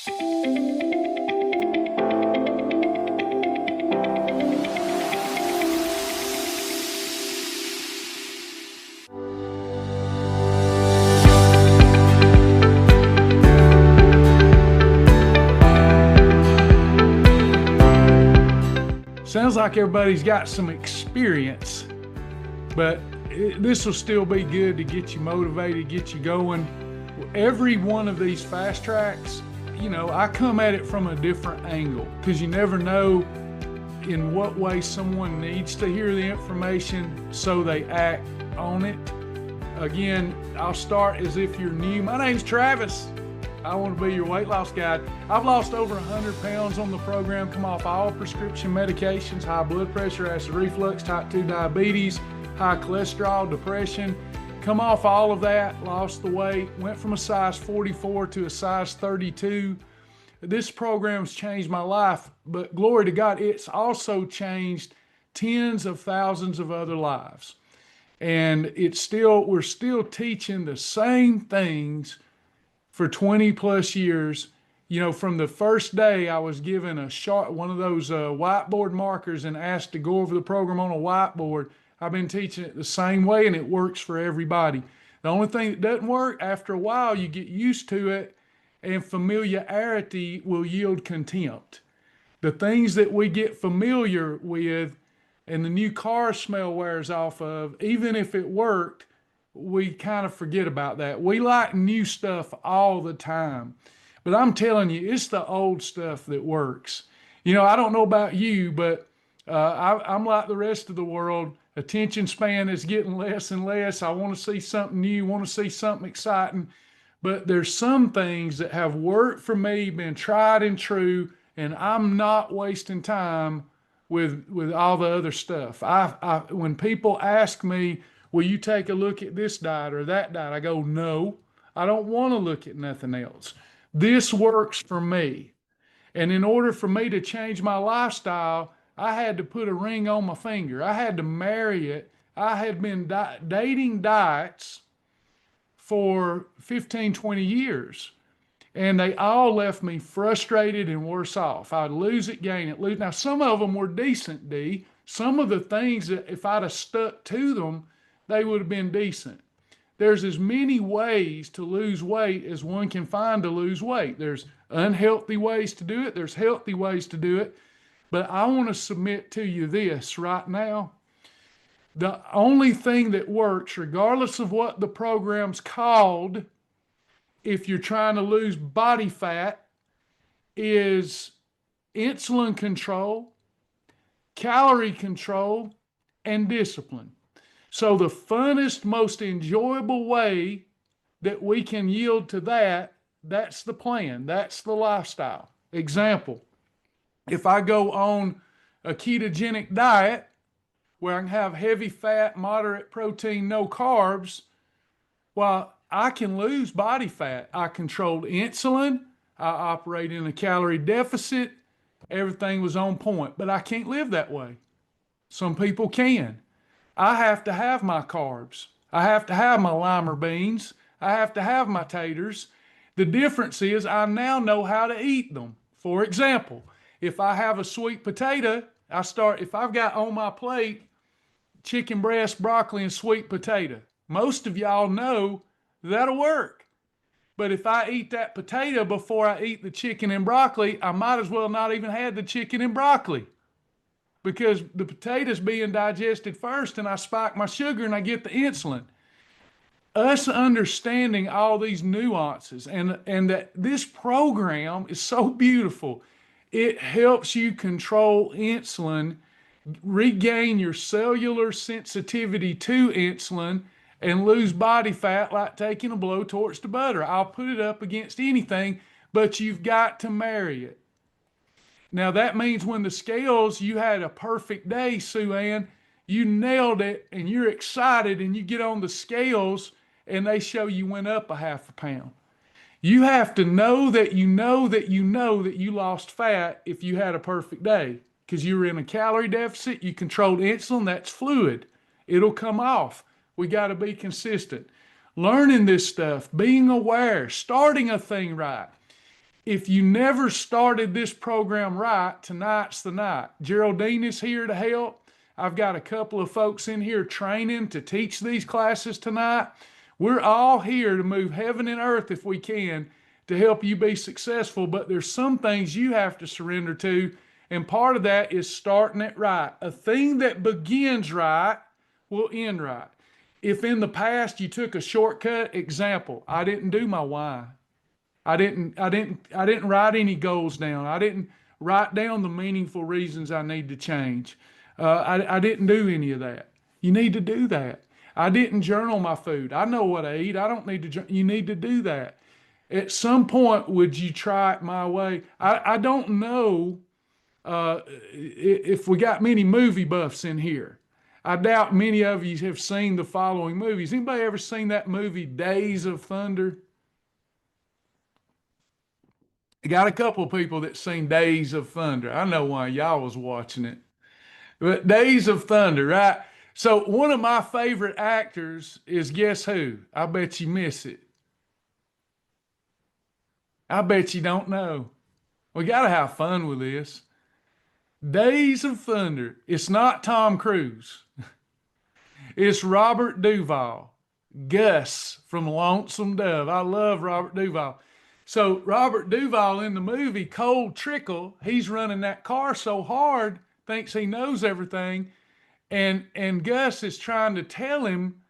Sounds like everybody's got some experience, but this will still be good to get you motivated, get you going. Every one of these fast tracks, I come at it from a different angle because you never know in what way someone needs to hear the information so they act on it. Again, I'll start as if you're new. My name's Travis. I want to be your weight loss guide. I've lost over 100 pounds on the program, come off all prescription medications, high blood pressure, acid reflux, type 2 diabetes, high cholesterol, depression. Come off all of that, lost the weight, went from a size 44 to a size 32. This program's changed my life, but glory to God, it's also changed tens of thousands of other lives. And we're still teaching the same things for 20 plus years. From the first day I was given one of those whiteboard markers and asked to go over the program on a whiteboard. I've been teaching it the same way, and it works for everybody. The only thing that doesn't work, after a while you get used to it, and familiarity will yield contempt. The things that we get familiar with and the new car smell wears off of, even if it worked, we kind of forget about that. We like new stuff all the time. But I'm telling you, it's the old stuff that works. I don't know about you, but I'm like the rest of the world. Attention span is getting less and less. I want to see something new, want to see something exciting. But there's some things that have worked for me, been tried and true, and I'm not wasting time with all the other stuff. When people ask me, will you take a look at this diet or that diet? I go, no, I don't want to look at nothing else. This works for me. And in order for me to change my lifestyle, I had to put a ring on my finger. I had to marry it. I had been dating diets for 15, 20 years. And they all left me frustrated and worse off. I'd lose it, gain it, lose. Now, some of them were decent, D. Some of the things that if I'd have stuck to them, they would have been decent. There's as many ways to lose weight as one can find to lose weight. There's unhealthy ways to do it. There's healthy ways to do it. But I want to submit to you this right now. The only thing that works, regardless of what the program's called, if you're trying to lose body fat, is insulin control, calorie control, and discipline. So the funnest, most enjoyable way that we can yield to that's the plan. That's the lifestyle. Example, if I go on a ketogenic diet where I can have heavy fat, moderate protein, no carbs, well, I can lose body fat. I controlled insulin. I operate in a calorie deficit. Everything was on point, but I can't live that way. Some people can. I have to have my carbs. I have to have my lima beans. I have to have my taters. The difference is I now know how to eat them. For example, if I have a sweet potato, if I've got on my plate chicken breast, broccoli, and sweet potato, most of y'all know that'll work. But if I eat that potato before I eat the chicken and broccoli, I might as well not even have the chicken and broccoli, because the potato's being digested first and I spike my sugar and I get the insulin. Us understanding all these nuances and that this program is so beautiful. It helps you control insulin, regain your cellular sensitivity to insulin, and lose body fat like taking a blowtorch to butter. I'll put it up against anything, but you've got to marry it. Now that means when the scales, you had a perfect day, Sue Ann, you nailed it and you're excited and you get on the scales and they show you went up a half a pound. You have to know that you know that you know that you lost fat if you had a perfect day, because you were in a calorie deficit, you controlled insulin, that's fluid. It'll come off. We got to be consistent. Learning this stuff, being aware, starting a thing right. If you never started this program right, tonight's the night. Geraldine is here to help. I've got a couple of folks in here training to teach these classes tonight. We're all here to move heaven and earth if we can to help you be successful, but there's some things you have to surrender to, and part of that is starting it right. A thing that begins right will end right. If in the past you took a shortcut, example, I didn't do my why. I didn't write any goals down. I didn't write down the meaningful reasons I need to change. I didn't do any of that. You need to do that. I didn't journal my food. I know what I eat. I don't need to. You need to do that. At some point, would you try it my way? I don't know if we got many movie buffs in here. I doubt many of you have seen the following movies. Anybody ever seen that movie, Days of Thunder? I got a couple of people that seen Days of Thunder. I know why y'all was watching it. But Days of Thunder, right? So one of my favorite actors is, guess who? I bet you miss it. I bet you don't know. We got to have fun with this. Days of Thunder. It's not Tom Cruise. It's Robert Duvall. Gus from Lonesome Dove. I love Robert Duvall. So Robert Duvall in the movie, Cold Trickle, he's running that car so hard, thinks he knows everything. And Gus is trying to tell him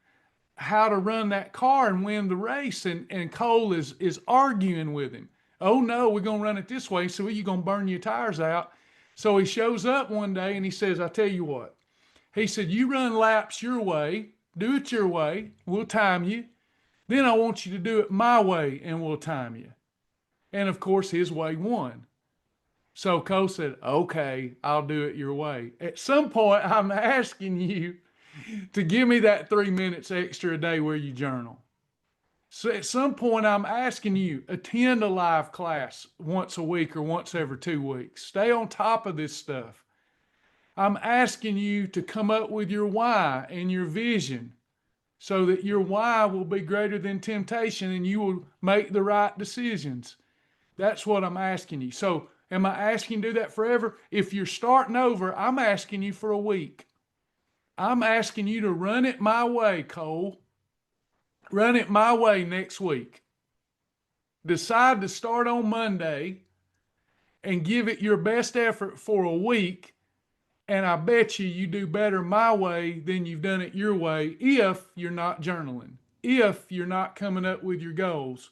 how to run that car and win the race. And Cole is arguing with him. Oh no, we're going to run it this way. So you're going to burn your tires out. So he shows up one day and he says, I tell you what. He said, you run laps your way, do it your way, we'll time you. Then I want you to do it my way and we'll time you. And of course, his way won. So Cole said, okay, I'll do it your way. At some point, I'm asking you to give me that 3 minutes extra a day where you journal. So at some point, I'm asking you, attend a live class once a week or once every 2 weeks. Stay on top of this stuff. I'm asking you to come up with your why and your vision so that your why will be greater than temptation and you will make the right decisions. That's what I'm asking you. So am I asking you to do that forever? If you're starting over, I'm asking you for a week. I'm asking you to run it my way, Cole. Run it my way next week. Decide to start on Monday and give it your best effort for a week. And I bet you do better my way than you've done it your way if you're not journaling, if you're not coming up with your goals.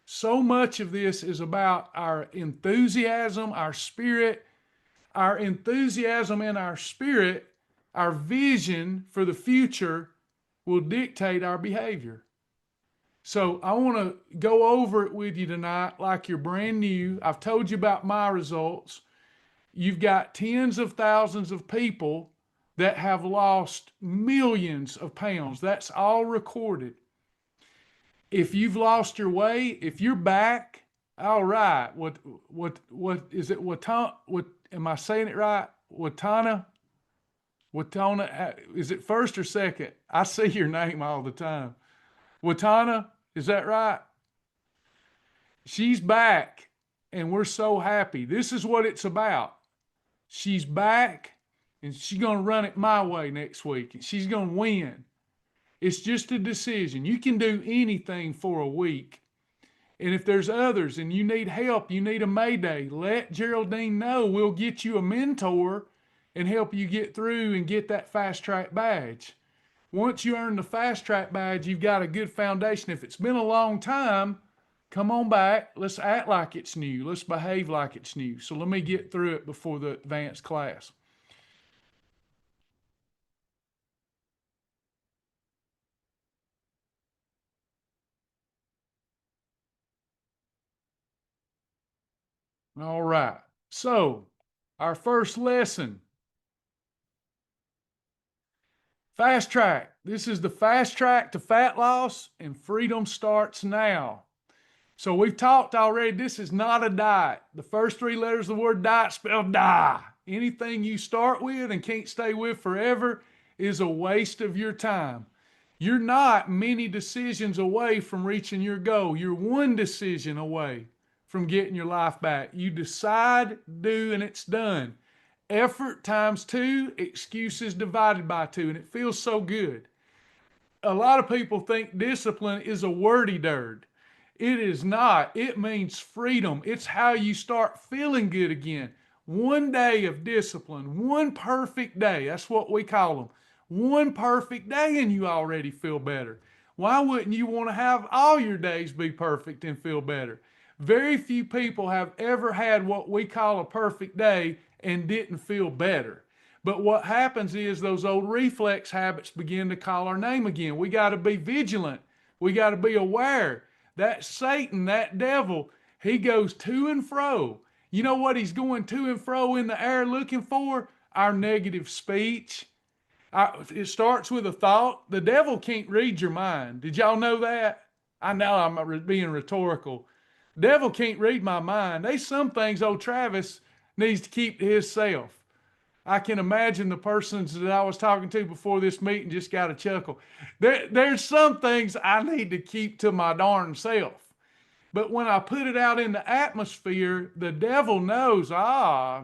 So much of this is about our enthusiasm, our spirit, our enthusiasm and our spirit, our vision for the future will dictate our behavior. So I want to go over it with you tonight like you're brand new. I've told you about my results. You've got tens of thousands of people that have lost millions of pounds. That's all recorded. If you've lost your way, if you're back, all right. What is it? What am I saying it right? Watana, is it first or second? I see your name all the time. Watana, is that right? She's back, and we're so happy. This is what it's about. She's back, and she's going to run it my way next week, and she's going to win. It's just a decision. You can do anything for a week. And if there's others and you need help, you need a Mayday, let Geraldine know. We'll get you a mentor and help you get through and get that fast track badge. Once you earn the fast track badge, you've got a good foundation. If it's been a long time, come on back. Let's act like it's new. Let's behave like it's new. So let me get through it before the advanced class. All right. So our first lesson, fast track. This is the fast track to fat loss, and freedom starts now. So we've talked already, this is not a diet. The first 3 letters of the word diet spell die. Anything you start with and can't stay with forever is a waste of your time. You're not many decisions away from reaching your goal. You're one decision away from getting your life back. You decide, do, and it's done. Effort times 2, excuses divided by 2, and it feels so good. A lot of people think discipline is a wordy dirt. It is not. It means freedom. It's how you start feeling good again. One day of discipline, one perfect day. That's what we call them. One perfect day and you already feel better. Why wouldn't you want to have all your days be perfect and feel better? Very few people have ever had what we call a perfect day and didn't feel better. But what happens is those old reflex habits begin to call our name again. We got to be vigilant. We got to be aware. That Satan, that devil, he goes to and fro. You know what he's going to and fro in the air looking for? Our negative speech. It starts with a thought. The devil can't read your mind. Did y'all know that? I know I'm being rhetorical. Devil can't read my mind. There's some things old Travis needs to keep to himself. I can imagine the persons that I was talking to before this meeting just got a chuckle. There's some things I need to keep to my darn self. But when I put it out in the atmosphere, the devil knows,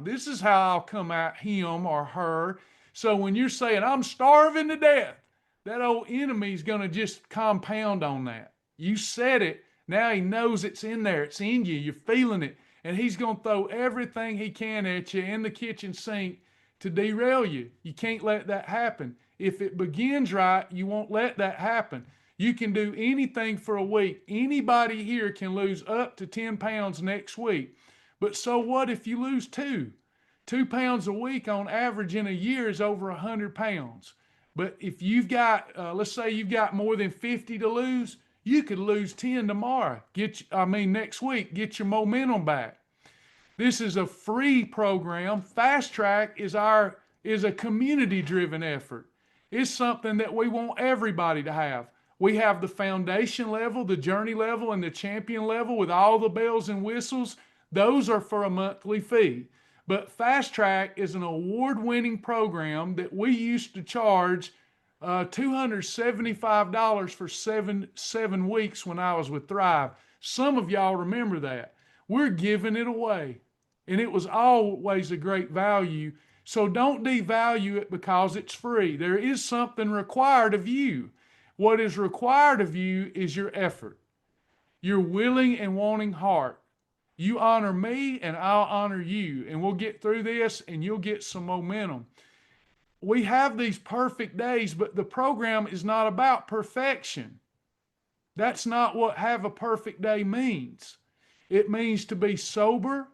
this is how I'll come at him or her. So when you're saying, I'm starving to death, that old enemy's going to just compound on that. You said it. Now he knows it's in there. It's in you. You're feeling it. And he's going to throw everything he can at you in the kitchen sink to derail you. You can't let that happen. If it begins right, you won't let that happen. You can do anything for a week. Anybody here can lose up to 10 pounds next week. But so what if you lose 2? 2 pounds a week on average in a year is over 100 pounds. But if you've got, let's say you've got more than 50 to lose, you could lose 10 tomorrow. Next week, get your momentum back. This is a free program. Fast Track is a community-driven effort. It's something that we want everybody to have. We have the foundation level, the journey level, and the champion level with all the bells and whistles. Those are for a monthly fee. But Fast Track is an award-winning program that we used to charge $275 for seven weeks when I was with Thrive. Some of y'all remember that. We're giving it away. And it was always a great value. So don't devalue it because it's free. There is something required of you. What is required of you is your effort, your willing and wanting heart. You honor me and I'll honor you. And we'll get through this and you'll get some momentum. We have these perfect days, but the program is not about perfection. That's not what have a perfect day means. It means to be sober,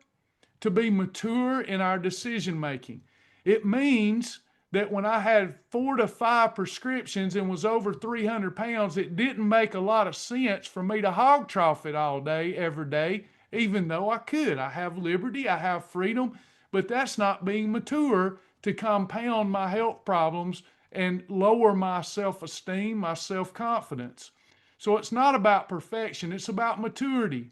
to be mature in our decision making. It means that when I had 4 to 5 prescriptions and was over 300 pounds, it didn't make a lot of sense for me to hog trough it all day, every day, even though I could. I have liberty, I have freedom, but that's not being mature to compound my health problems and lower my self-esteem, my self-confidence. So it's not about perfection, it's about maturity.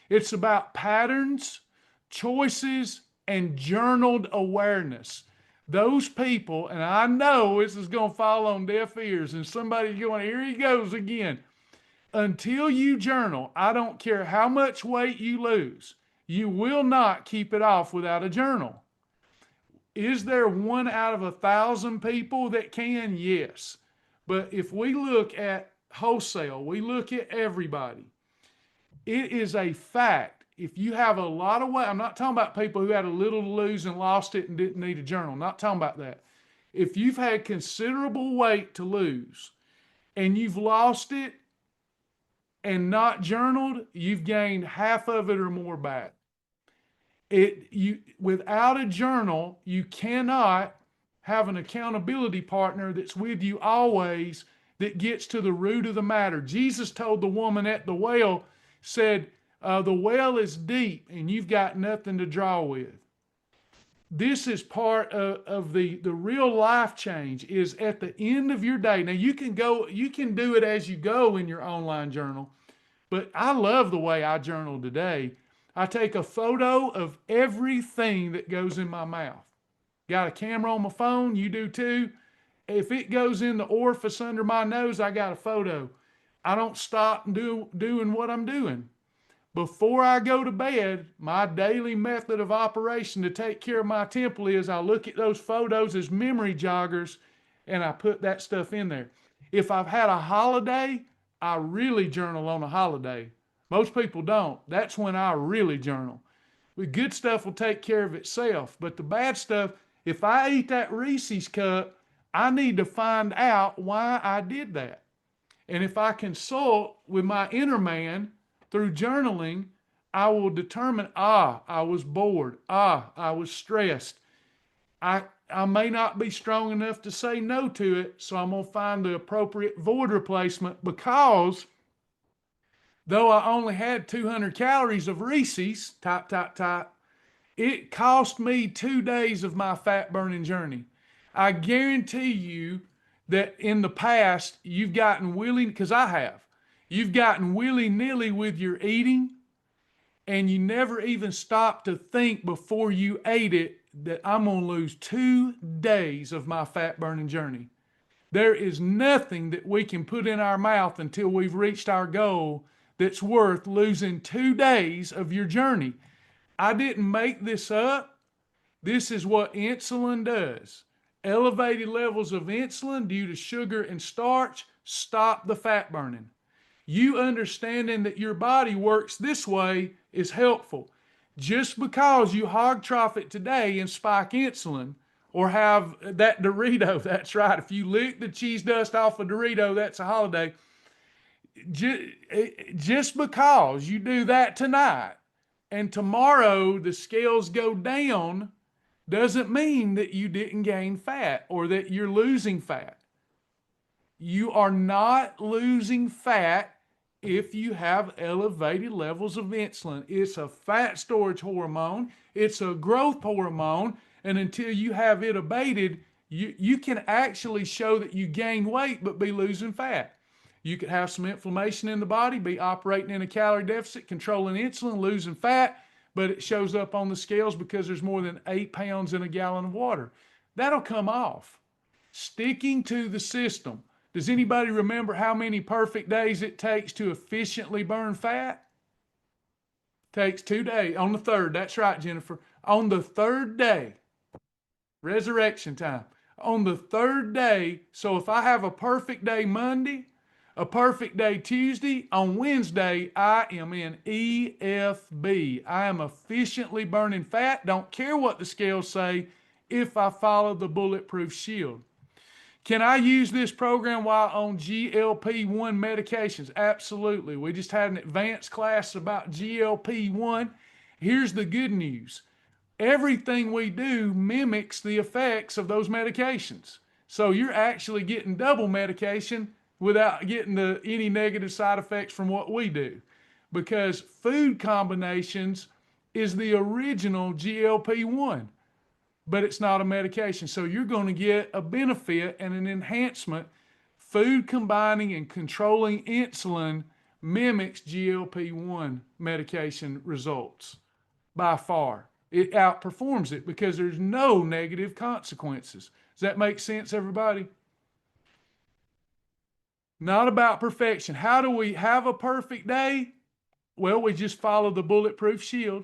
It's about patterns, choices, and journaled awareness. Those people, and I know this is going to fall on deaf ears, and somebody's going, here he goes again. Until you journal, I don't care how much weight you lose, you will not keep it off without a journal. Is there 1 out of 1,000 people that can? Yes. But if we look at wholesale, we look at everybody, it is a fact. If you have a lot of weight, I'm not talking about people who had a little to lose and lost it and didn't need a journal. I'm not talking about that. If you've had considerable weight to lose and you've lost it and not journaled, you've gained half of it or more back. Without a journal, you cannot have an accountability partner that's with you always, that gets to the root of the matter. Jesus told the woman at the well, said, the well is deep and you've got nothing to draw with. This is part of the real life change is at the end of your day. Now you can do it as you go in your online journal, but I love the way I journal today. I take a photo of everything that goes in my mouth. Got a camera on my phone, you do too. If it goes in the orifice under my nose, I got a photo. I don't stop doing what I'm doing. Before I go to bed, my daily method of operation to take care of my temple is I look at those photos as memory joggers and I put that stuff in there. If I've had a holiday, I really journal on a holiday. Most people don't. That's when I really journal. The good stuff will take care of itself, but the bad stuff, if I eat that Reese's cup, I need to find out why I did that. And if I consult with my inner man through journaling, I will determine, I was bored. I was stressed. I may not be strong enough to say no to it, so I'm going to find the appropriate void replacement, because though I only had 200 calories of Reese's, it cost me 2 days of my fat burning journey. I guarantee you that in the past, you've gotten willy, because I have, you've gotten willy-nilly with your eating, and you never even stopped to think before you ate it that I'm going to lose 2 days of my fat burning journey. There is nothing that we can put in our mouth until we've reached our goal that's worth losing 2 days of your journey. I didn't make this up. This is what insulin does. Elevated levels of insulin due to sugar and starch stop the fat burning. You understanding that your body works this way is helpful. Just because you hog trough it today and spike insulin, or have that Dorito, that's right, if you lick the cheese dust off a Dorito, that's a holiday. Just because you do that tonight and tomorrow the scales go down doesn't mean that you didn't gain fat or that you're losing fat. You are not losing fat if you have elevated levels of insulin. It's a fat storage hormone. It's a growth hormone. And until you have it abated, you can actually show that you gain weight but be losing fat. You could have some inflammation in the body, be operating in a calorie deficit, controlling insulin, losing fat, but it shows up on the scales because there's more than 8 pounds in a gallon of water. That'll come off. Sticking to the system. Does anybody remember how many perfect days it takes to efficiently burn fat? Takes 2 days. On the third, that's right, Jennifer. On the third day, resurrection time. On the third day, so if I have a perfect day Monday, a perfect day Tuesday, on Wednesday, I am in EFB. I am efficiently burning fat. Don't care what the scales say if I follow the bulletproof shield. Can I use this program while on GLP-1 medications? Absolutely. We just had an advanced class about GLP-1. Here's the good news. Everything we do mimics the effects of those medications. So you're actually getting double medication without getting any negative side effects from what we do. Because food combinations is the original GLP-1. But it's not a medication. So you're going to get a benefit and an enhancement. Food combining and controlling insulin mimics GLP-1 medication results by far. It outperforms it because there's no negative consequences. Does that make sense, everybody? Not about perfection. How do we have a perfect day? Well, we just follow the bulletproof shield.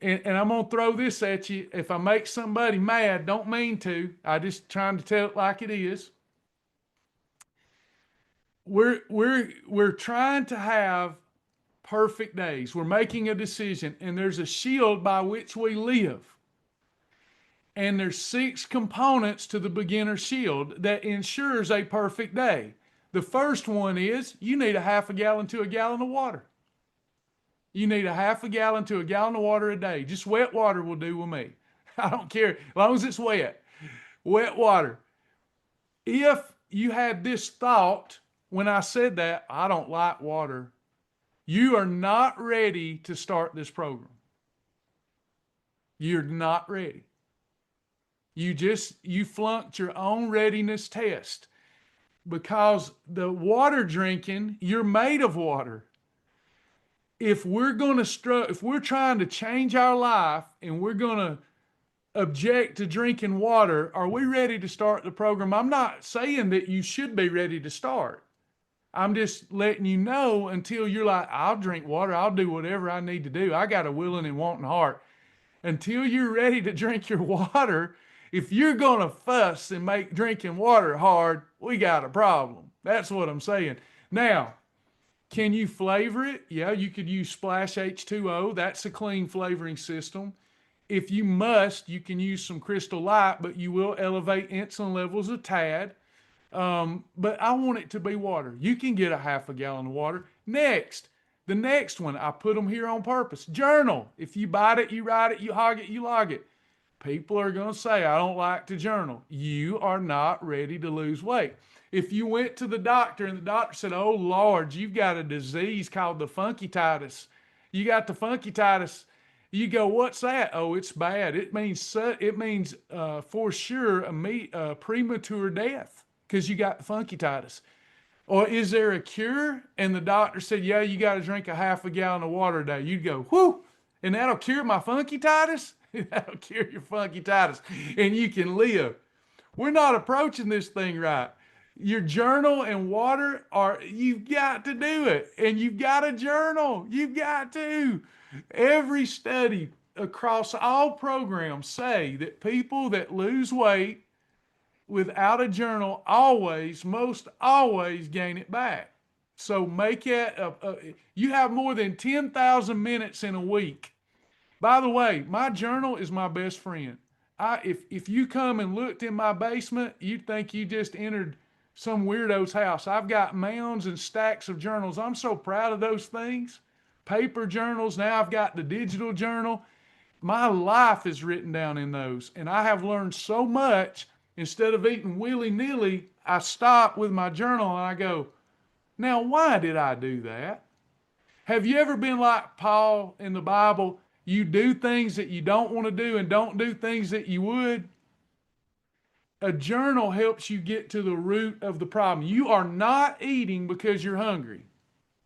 And I'm going to throw this at you. If I make somebody mad, don't mean to. I just trying to tell it like it is. We're trying to have perfect days. We're making a decision, and there's a shield by which we live. And there's 6 components to the beginner shield that ensures a perfect day. The first one is you need a half a gallon to a gallon of water. You need a half a gallon to a gallon of water a day. Just wet water will do with me. I don't care, as long as it's wet. Wet water. If you had this thought when I said that, I don't like water, you are not ready to start this program. You're not ready. You flunked your own readiness test, because the water drinking, you're made of water. If we're trying to change our life and we're going to object to drinking water, are we ready to start the program? I'm not saying that you should be ready to start. I'm just letting you know until you're like, I'll drink water. I'll do whatever I need to do. I got a willing and wanting heart. Until you're ready to drink your water, if you're going to fuss and make drinking water hard, we got a problem. That's what I'm saying. Now, can you flavor it? Yeah, you could use Splash H2O. That's a clean flavoring system. If you must, you can use some Crystal Light, but you will elevate insulin levels a tad. But I want it to be water. You can get a half a gallon of water. Next, the next one, I put them here on purpose. Journal. If you bite it, you write it, you hog it, you log it. People are going to say, I don't like to journal. You are not ready to lose weight. If you went to the doctor and the doctor said, oh, Lord, you've got a disease called the funkytitis. You got the funkytitis. You go, what's that? Oh, it's bad. It means for sure a premature death because you got the funkytitis. Or is there a cure? And the doctor said, yeah, you got to drink a half a gallon of water a day. You'd go, whoo, and that'll cure my funkytitis? That'll cure your funkytitis, and you can live. We're not approaching this thing right. Your journal and water you've got to do it, and you've got to journal. You've got to. Every study across all programs say that people that lose weight without a journal most always gain it back. So make it, you have more than 10,000 minutes in a week. By the way, my journal is my best friend. If you come and looked in my basement, you'd think you just entered some weirdo's house. I've got mounds and stacks of journals. I'm so proud of those things. Paper journals. Now I've got the digital journal. My life is written down in those. And I have learned so much. Instead of eating willy-nilly, I stop with my journal and I go, now why did I do that? Have you ever been like Paul in the Bible? You do things that you don't want to do and don't do things that you would. A journal helps you get to the root of the problem. You are not eating because you're hungry.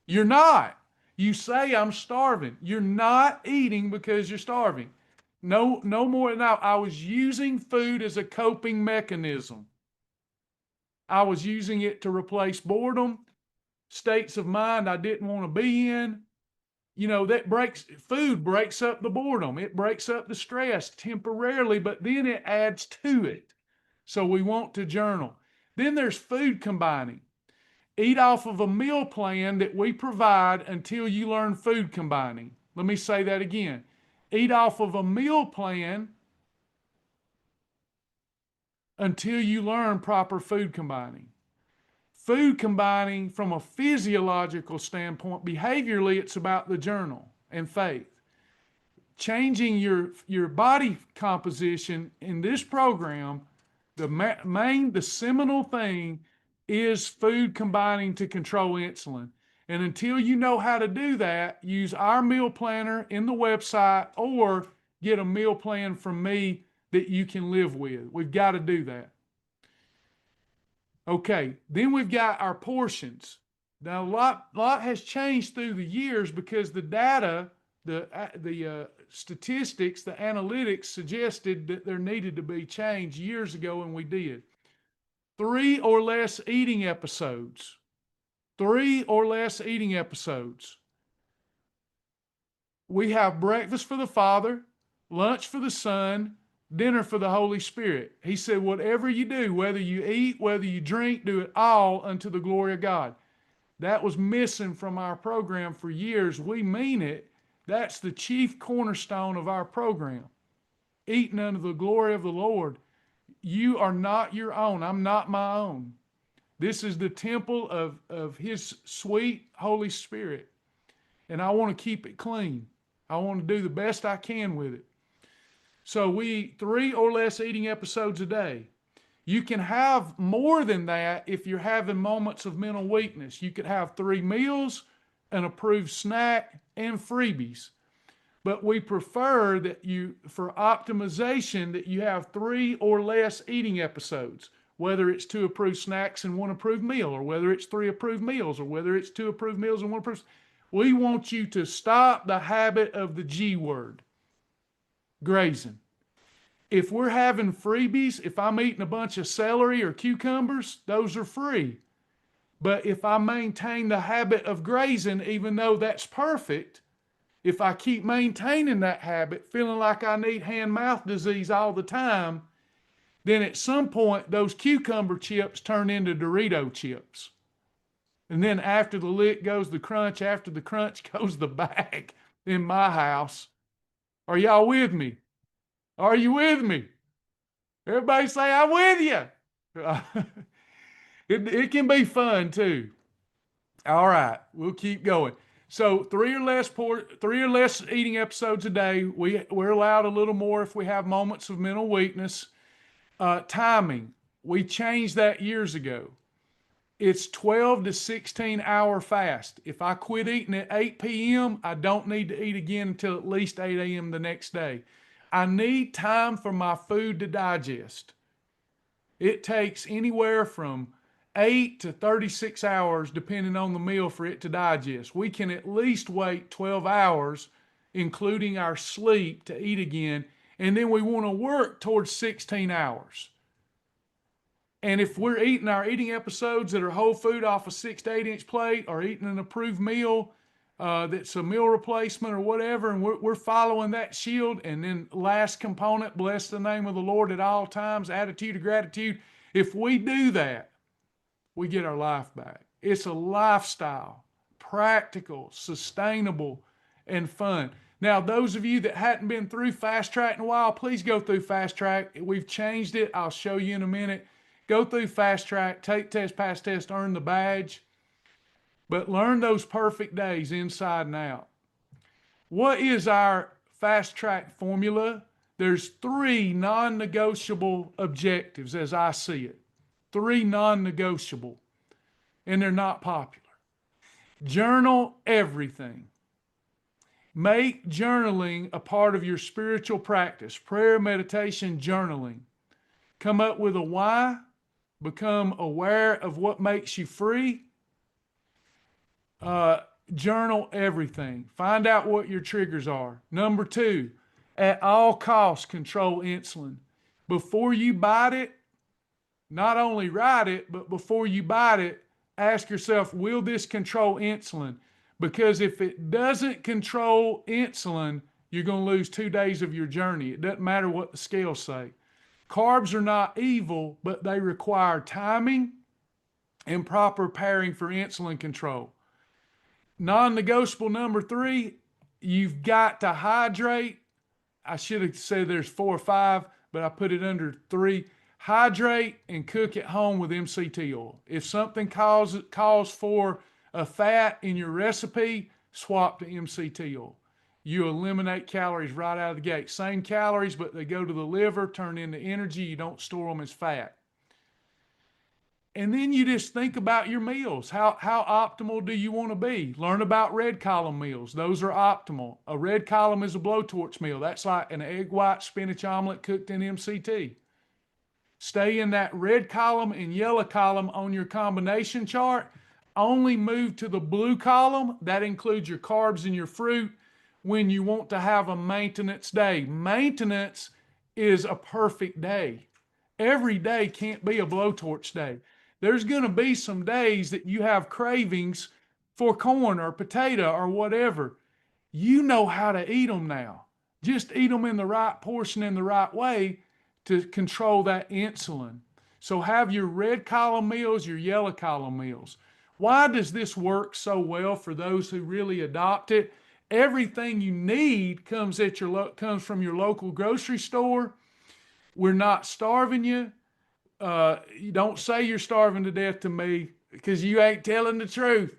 You're not. You say, I'm starving. You're not eating because you're starving. No more than that. I was using food as a coping mechanism. I was using it to replace boredom, states of mind I didn't want to be in. You know, food breaks up the boredom. It breaks up the stress temporarily, but then it adds to it. So we want to journal. Then there's food combining. Eat off of a meal plan that we provide until you learn food combining. Let me say that again. Eat off of a meal plan until you learn proper food combining. Food combining from a physiological standpoint, behaviorally, it's about the journal and faith. Changing your body composition in this program, the seminal thing is food combining to control insulin. And until you know how to do that, use our meal planner in the website or get a meal plan from me that you can live with. We've got to do that. Okay, then we've got our portions. Now, a lot has changed through the years because the data, the statistics, the analytics suggested that there needed to be change years ago, and we did. 3 or less eating episodes. 3 or less eating episodes. We have breakfast for the Father, lunch for the Son, dinner for the Holy Spirit. He said, whatever you do, whether you eat, whether you drink, do it all unto the glory of God. That was missing from our program for years. We mean it. That's the chief cornerstone of our program. Eating unto the glory of the Lord. You are not your own. I'm not my own. This is the temple of His sweet Holy Spirit. And I want to keep it clean. I want to do the best I can with it. So we eat 3 or less eating episodes a day. You can have more than that if you're having moments of mental weakness. You could have 3 meals, an approved snack, and freebies. But we prefer that for optimization, that you have 3 or less eating episodes, whether it's 2 approved snacks and 1 approved meal, or whether it's 3 approved meals, or whether it's 2 approved meals and 1 approved. We want you to stop the habit of the G word, grazing. If we're having freebies, if I'm eating a bunch of celery or cucumbers, those are free. But if I maintain the habit of grazing, even though that's perfect, if I keep maintaining that habit, feeling like I need hand-mouth disease all the time, then at some point those cucumber chips turn into Dorito chips. And then after the lick goes the crunch, after the crunch goes the bag in my house. Are y'all with me? Are you with me? Everybody say, I'm with you. It can be fun too. All right, we'll keep going. So three or less eating episodes a day. We're allowed a little more if we have moments of mental weakness. Timing. We changed that years ago. It's 12 to 16 hour fast. If I quit eating at 8 p.m., I don't need to eat again until at least 8 a.m. the next day. I need time for my food to digest. It takes anywhere from 8 to 36 hours, depending on the meal, for it to digest. We can at least wait 12 hours, including our sleep, to eat again. And then we want to work towards 16 hours. And if we're eating our eating episodes that are whole food off a 6 to 8 inch plate, or eating an approved meal that's a meal replacement or whatever, and we're following that shield, and then last component, bless the name of the Lord at all times, attitude of gratitude. If we do that, we get our life back. It's a lifestyle, practical, sustainable, and fun. Now, those of you that hadn't been through Fast Track in a while, please go through Fast Track. We've changed it. I'll show you in a minute. Go through Fast Track, take test, pass test, earn the badge. But learn those perfect days inside and out. What is our Fast Track formula? There's 3 non-negotiable objectives as I see it. 3 non-negotiable, and they're not popular. Journal everything. Make journaling a part of your spiritual practice. Prayer, meditation, journaling. Come up with a why. Become aware of what makes you free. Journal everything. Find out what your triggers are. Number 2, at all costs, control insulin. Before you bite it, not only write it, but before you bite it, ask yourself, will this control insulin? Because if it doesn't control insulin, you're going to lose 2 days of your journey. It doesn't matter what the scales say. Carbs are not evil, but they require timing and proper pairing for insulin control. Non-negotiable number 3, you've got to hydrate. I should have said there's 4 or 5, but I put it under 3. Hydrate and cook at home with MCT oil. If something calls for a fat in your recipe, swap to MCT oil. You eliminate calories right out of the gate. Same calories, but they go to the liver, turn into energy. You don't store them as fat. And then you just think about your meals. How optimal do you want to be? Learn about red column meals. Those are optimal. A red column is a blowtorch meal. That's like an egg white spinach omelet cooked in MCT. Stay in that red column and yellow column on your combination chart. Only move to the blue column. That includes your carbs and your fruit when you want to have a maintenance day. Maintenance is a perfect day. Every day can't be a blowtorch day. There's going to be some days that you have cravings for corn or potato or whatever. You know how to eat them now. Just eat them in the right portion in the right way to control that insulin. So have your red column meals, your yellow column meals. Why does this work so well for those who really adopt it? Everything you need comes from your local grocery store. We're not starving you. You don't say you're starving to death to me, because you ain't telling the truth.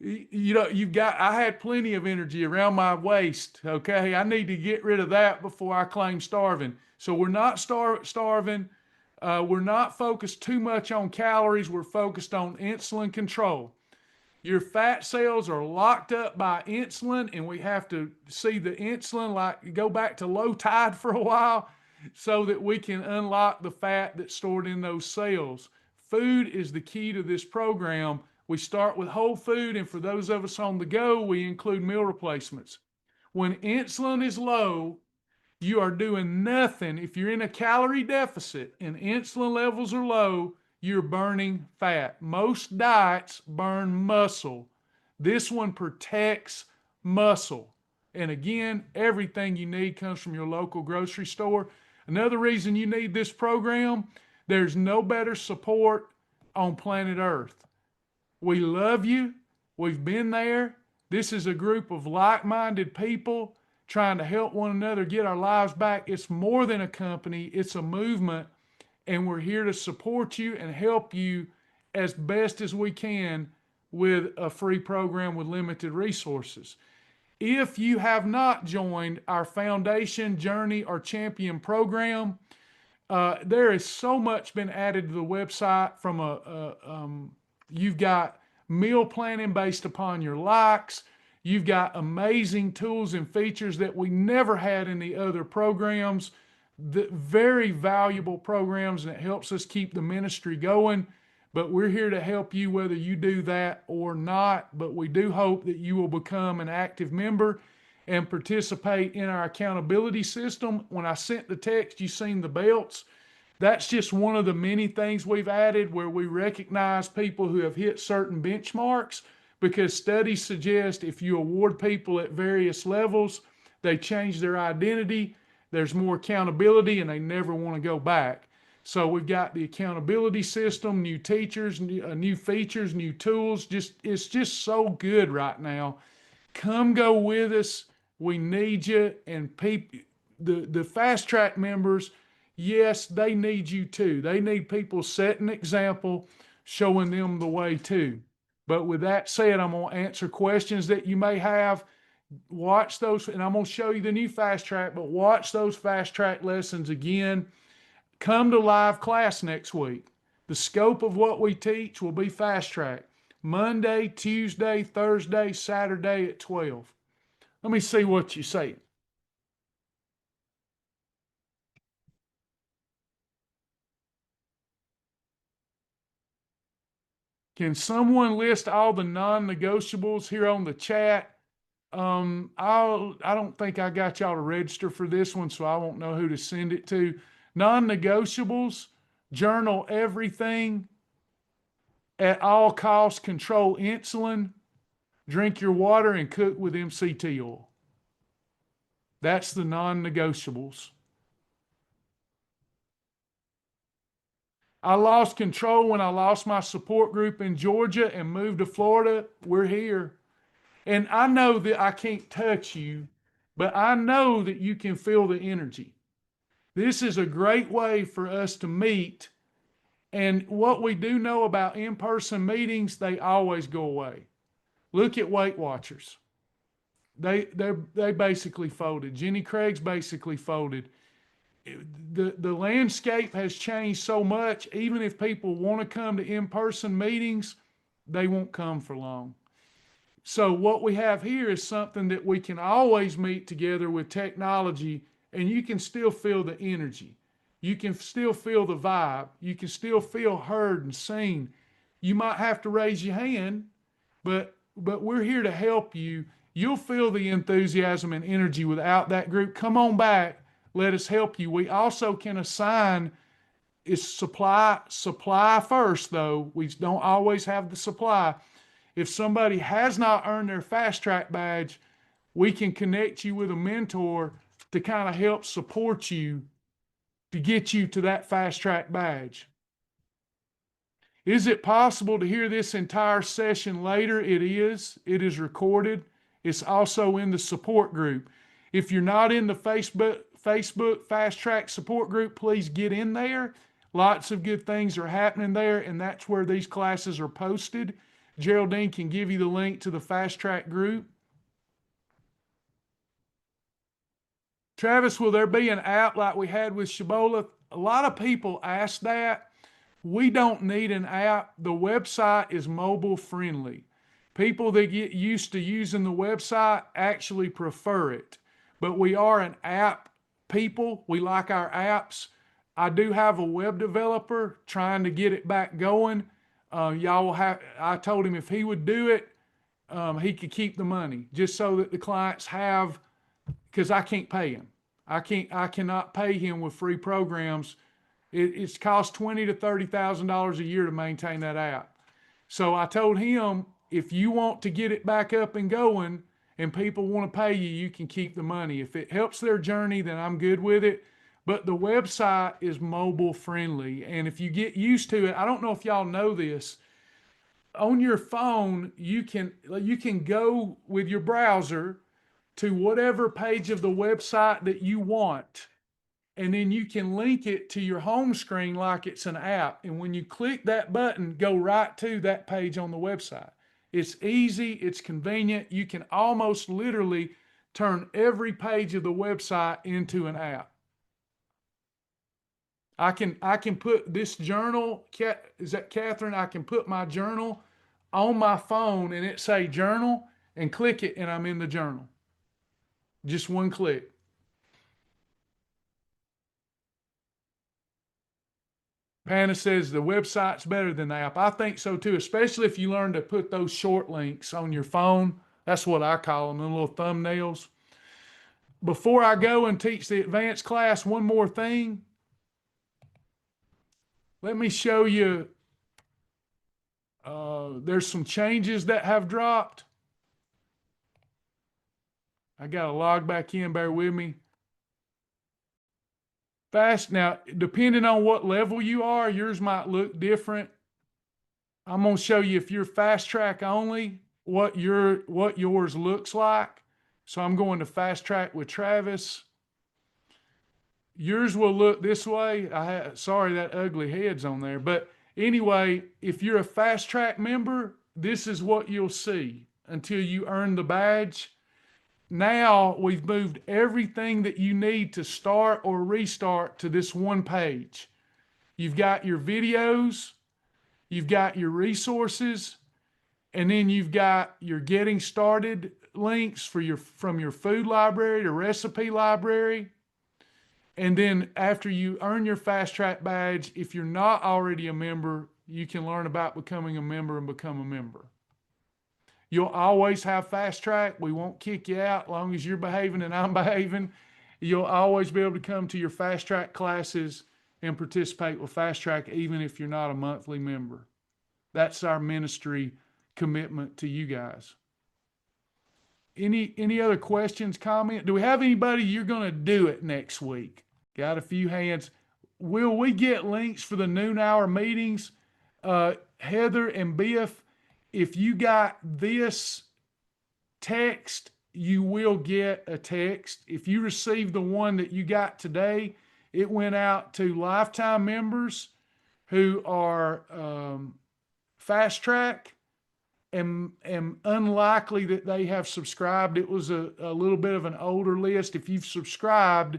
I had plenty of energy around my waist. Okay, I need to get rid of that before I claim starving. So we're not starving. We're not focused too much on calories. We're focused on insulin control. Your fat cells are locked up by insulin, and we have to see the insulin go back to low tide for a while so that we can unlock the fat that's stored in those cells. Food is the key to this program. We start with whole food, and for those of us on the go, we include meal replacements. When insulin is low, you are doing nothing. If you're in a calorie deficit and insulin levels are low, you're burning fat. Most diets burn muscle. This one protects muscle. And again, everything you need comes from your local grocery store. Another reason you need this program, there's no better support on planet Earth. We love you. We've been there. This is a group of like-minded people trying to help one another get our lives back. It's more than a company, it's a movement, and we're here to support you and help you as best as we can with a free program with limited resources. If you have not joined our Foundation, Journey, or Champion program, there is so much been added to the website you've got meal planning based upon your likes. You've got amazing tools and features that we never had in the other programs. Very valuable programs, and it helps us keep the ministry going. But we're here to help you whether you do that or not. But we do hope that you will become an active member and participate in our accountability system. When I sent the text, you seen the belts. That's just one of the many things we've added where we recognize people who have hit certain benchmarks, because studies suggest if you award people at various levels, they change their identity, there's more accountability, and they never want to go back. So we've got the accountability system, new teachers, new features, new tools. It's just so good right now. Come go with us. We need you. And the Fast Track members, yes, they need you too. They need people setting an example, showing them the way too. But with that said, I'm going to answer questions that you may have. Watch those, and I'm going to show you the new Fast Track, but watch those Fast Track lessons again. Come to live class next week. The scope of what we teach will be Fast Track. Monday, Tuesday, Thursday, Saturday at 12. Let me see what you say. Can someone list all the non-negotiables here on the chat? I don't think I got y'all to register for this one, so I won't know who to send it to. Non-negotiables: journal everything, at all costs control insulin, drink your water, and cook with MCT oil. That's the non-negotiables. I lost control when I lost my support group in Georgia and moved to Florida. We're here. And I know that I can't touch you, but I know that you can feel the energy. This is a great way for us to meet. And what we do know about in-person meetings, they always go away. Look at Weight Watchers. They basically folded. Jenny Craig's basically folded. The landscape has changed so much. Even if people want to come to in-person meetings, they won't come for long. So what we have here is something that we can always meet together with technology, and you can still feel the energy. You can still feel the vibe. You can still feel heard and seen. You might have to raise your hand, but we're here to help you. You'll feel the enthusiasm and energy without that group. Come on back. Let us help you. We also can assign, it's supply first though. We don't always have the supply. If somebody has not earned their Fast Track badge, we can connect you with a mentor to kind of help support you to get you to that Fast Track badge. Is it possible to hear this entire session later? It is. It is recorded. It's also in the support group. If you're not in the Facebook Fast Track support group, please get in there. Lots of good things are happening there, and that's where these classes are posted. Geraldine can give you the link to the Fast Track group. Travis, will there be an app like we had with Shabola? A lot of people ask that. We don't need an app. The website is mobile friendly. People that get used to using the website actually prefer it. But we are an app people. We like our apps. I do have a web developer trying to get it back going. Y'all will have, I told him if he would do it, he could keep the money just so that the clients have, because I can't pay him. I cannot pay him with free programs. It's cost $20,000 to $30,000 a year to maintain that app. So I told him, if you want to get it back up and going and people want to pay you, you can keep the money. If it helps their journey, then I'm good with it. But the website is mobile friendly. And if you get used to it, I don't know if y'all know this, on your phone, you can go with your browser to whatever page of the website that you want. And then you can link it to your home screen like it's an app. And when you click that button, go right to that page on the website. It's easy, it's convenient. You can almost literally turn every page of the website into an app. I can put this journal, is that Catherine? I can put my journal on my phone and it say journal and click it and I'm in the journal. Just one click. Panna says the website's better than the app. I think so too, especially if you learn to put those short links on your phone. That's what I call them, the little thumbnails. Before I go and teach the advanced class, one more thing. Let me show you. There's some changes that have dropped. I got to log back in, bear with me. Fast, now, depending on what level you are, yours might look different. I'm going to show you, if you're fast track only, what yours looks like. So I'm going to fast track with Travis. Yours will look this way. Sorry, that ugly head's on there. But anyway, if you're a fast track member, this is what you'll see until you earn the badge. Now we've moved everything that you need to start or restart to this one page. You've got your videos, you've got your resources, and then you've got your getting started links from your food library to recipe library. And then after you earn your fast track badge, if you're not already a member, you can learn about becoming a member and become a member. You'll always have fast track. We won't kick you out as long as you're behaving and I'm behaving. You'll always be able to come to your fast track classes and participate with fast track, even if you're not a monthly member. That's our ministry commitment to you guys. Any other questions, comment? Do we have anybody you're going to do it next week? Got a few hands. Will we get links for the noon hour meetings? Heather and Biff, if you got this text, you will get a text. If you received the one that you got today, it went out to lifetime members who are fast track and unlikely that they have subscribed. It was a little bit of an older list. If you've subscribed,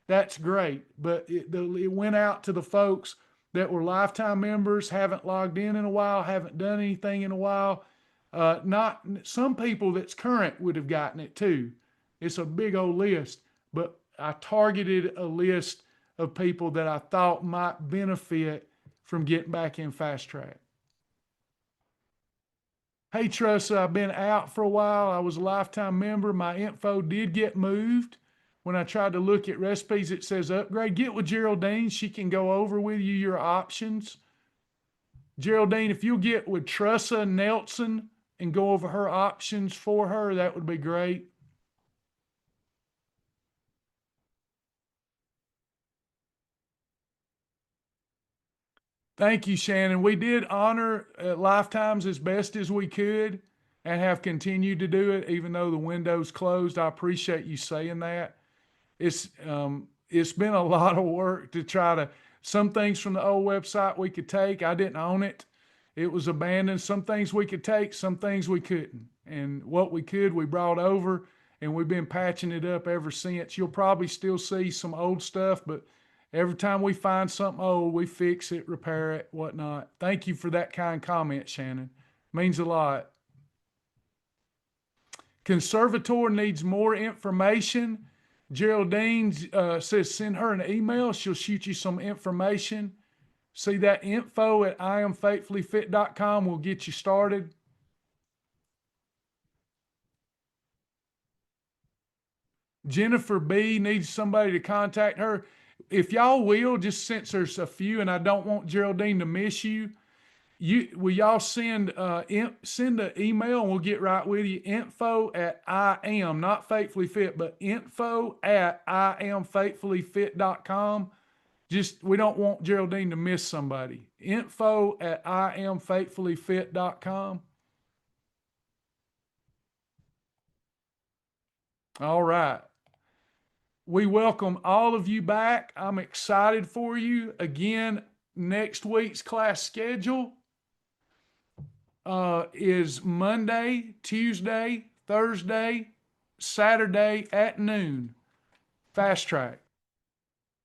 that's great. But it went out to the folks that were lifetime members, haven't logged in a while, haven't done anything in a while. Not some people that's current would have gotten it too. It's a big old list, but I targeted a list of people that I thought might benefit from getting back in fast track. Hey, Tressa, I've been out for a while. I was a lifetime member. My info did get moved. When I tried to look at recipes, it says upgrade. Get with Geraldine. She can go over with you your options. Geraldine, if you'll get with Tressa Nelson and go over her options for her, that would be great. Thank you, Shannon. We did honor lifetimes as best as we could and have continued to do it, even though the window's closed. I appreciate you saying that. It's been a lot of work to try to, some things from the old website we could take. I didn't own it. It was abandoned. Some things we could take, some things we couldn't. And what we could, we brought over, and we've been patching it up ever since. You'll probably still see some old stuff, but every time we find something old, we fix it, repair it, whatnot. Thank you for that kind comment, Shannon. Means a lot. Conservator needs more information. Geraldine says send her an email. She'll shoot you some information. See that info at iamfaithfullyfit.com will get you started. Jennifer B needs somebody to contact her. if y'all will, just since there's a few and I don't want Geraldine to miss you, will y'all send send an email and we'll get right with you. Info at I am, not faithfully fit, but info at IamFaithfullyFit.com. Just, we don't want Geraldine to miss somebody. Info at IamFaithfullyFit.com. All right. We welcome all of you back. I'm excited for you. Again, next week's class schedule is Monday, Tuesday, Thursday, Saturday at noon. Fast track.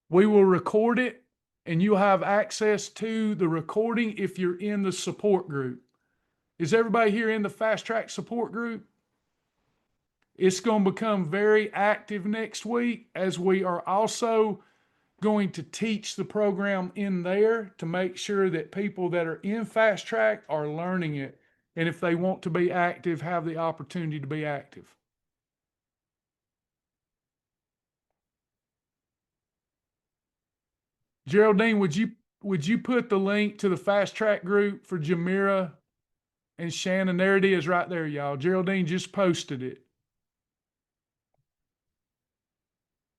We will record it and you'll have access to the recording if you're in the support group. Is everybody here in the fast track support group? It's going to become very active next week, as we are also going to teach the program in there to make sure that people that are in fast track are learning it. And if they want to be active, have the opportunity to be active. Geraldine, would you put the link to the fast track group for Jamira and Shannon? There it is right there, y'all. Geraldine just posted it.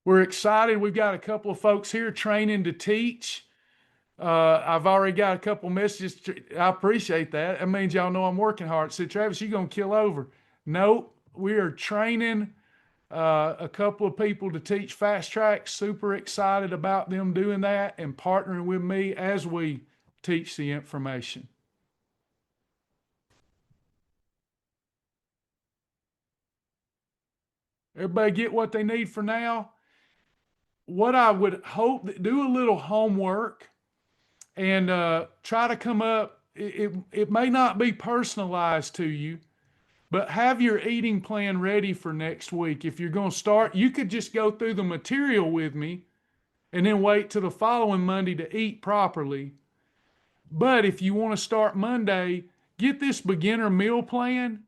We're excited. We've got a couple of folks here training to teach. I've already got a couple messages. I appreciate that. That means y'all know I'm working hard. Said, Travis, you're going to kill over. Nope. We are training a couple of people to teach fast track. Super excited about them doing that and partnering with me as we teach the information. Everybody get what they need for now? What I would hope, do a little homework and try to come up. It may not be personalized to you, but have your eating plan ready for next week. If you're going to start, you could just go through the material with me and then wait till the following Monday to eat properly. But if you want to start Monday, get this beginner meal plan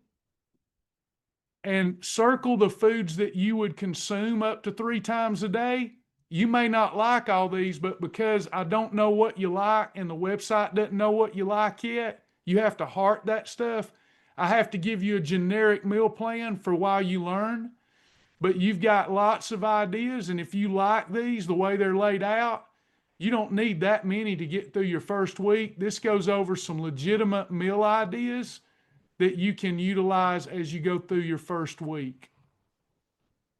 and circle the foods that you would consume up to 3 times a day. You may not like all these, but because I don't know what you like and the website doesn't know what you like yet, you have to heart that stuff. I have to give you a generic meal plan for while you learn, but you've got lots of ideas. And if you like these, the way they're laid out, you don't need that many to get through your first week. This goes over some legitimate meal ideas that you can utilize as you go through your first week.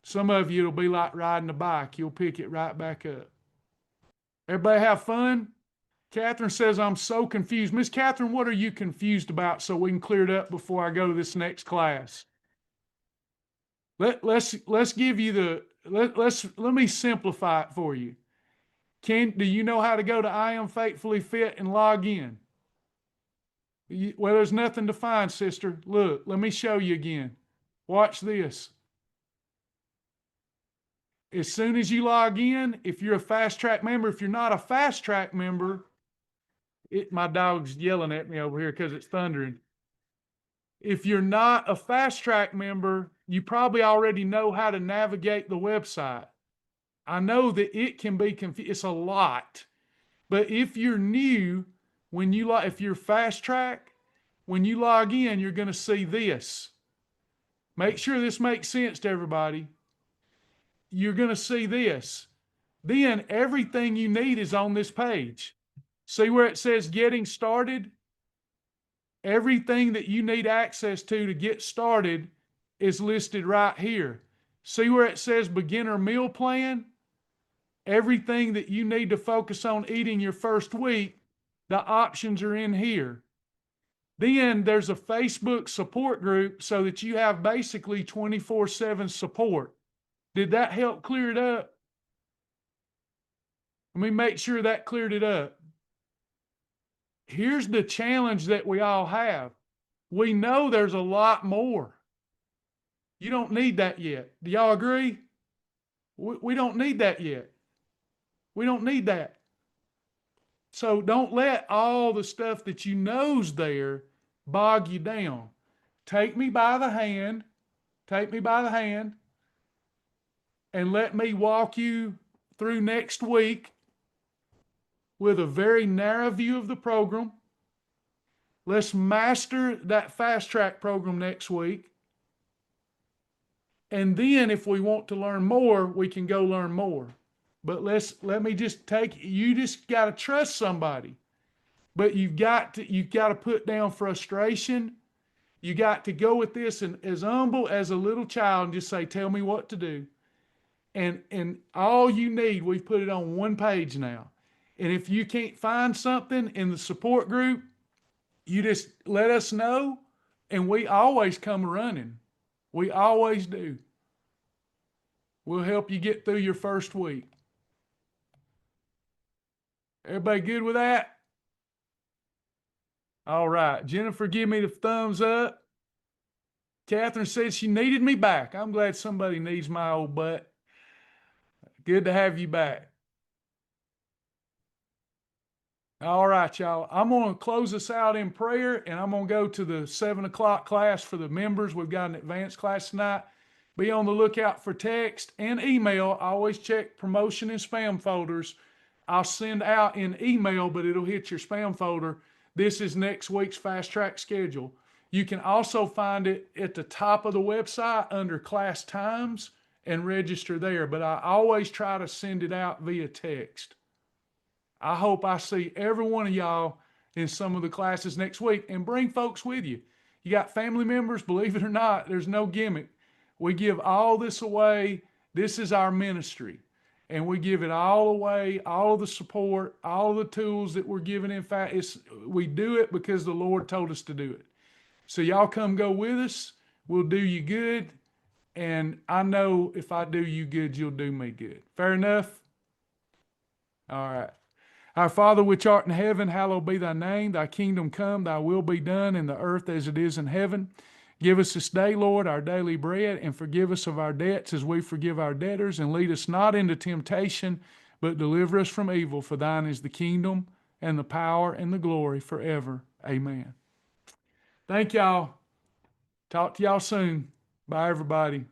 Some of you, it'll be like riding a bike. You'll pick it right back up. Everybody have fun? Catherine says, I'm so confused. Miss Catherine, what are you confused about so we can clear it up before I go to this next class? Let's give you the, let me simplify it for you. Do you know how to go to I Am Faithfully Fit and log in? Well, there's nothing to find, sister. Look, let me show you again. Watch this. As soon as you log in, if you're a fast track member, if you're not a fast track member, my dog's yelling at me over here because it's thundering. If you're not a fast track member, you probably already know how to navigate the website. I know that it can be confusing. It's a lot. But if you're new, if you're fast track, when you log in, you're going to see this. Make sure this makes sense to everybody. You're going to see this. Then everything you need is on this page. See where it says getting started? Everything that you need access to get started is listed right here. See where it says beginner meal plan? Everything that you need to focus on eating your first week, the options are in here. Then there's a Facebook support group so that you have basically 24/7 support. Did that help clear it up? Let me make sure that cleared it up. Here's the challenge that we all have. We know there's a lot more. You don't need that yet. Do y'all agree? We don't need that yet. We don't need that. So don't let all the stuff that you know's there bog you down. Take me by the hand, and let me walk you through next week with a very narrow view of the program. Let's master that fast track program next week. And then if we want to learn more, we can go learn more. But let me just you just got to trust somebody. But you've got to put down frustration. You got to go with this and as humble as a little child and just say, tell me what to do. And all you need, we've put it on one page now. And if you can't find something in the support group, you just let us know, and we always come running. We always do. We'll help you get through your first week. Everybody good with that? All right. Jennifer, give me the thumbs up. Catherine said she needed me back. I'm glad somebody needs my old butt. Good to have you back. All right, y'all. I'm going to close us out in prayer, and I'm going to go to the 7 o'clock class for the members. We've got an advanced class tonight. Be on the lookout for text and email. I always check promotion and spam folders. I'll send out in email, but it'll hit your spam folder. This is next week's fast track schedule. You can also find it at the top of the website under class times and register there, but I always try to send it out via text. I hope I see every one of y'all in some of the classes next week, and bring folks with you. You got family members, believe it or not, there's no gimmick. We give all this away. This is our ministry. And we give it all away, all of the support, all of the tools that we're giving. In fact, we do it because the Lord told us to do it. So y'all come go with us. We'll do you good. And I know if I do you good, you'll do me good. Fair enough? All right. Our Father which art in heaven, hallowed be thy name. Thy kingdom come, thy will be done in the earth as it is in heaven. Give us this day, Lord, our daily bread, and forgive us of our debts as we forgive our debtors. And lead us not into temptation, but deliver us from evil. For thine is the kingdom and the power and the glory forever. Amen. Thank y'all. Talk to y'all soon. Bye, everybody.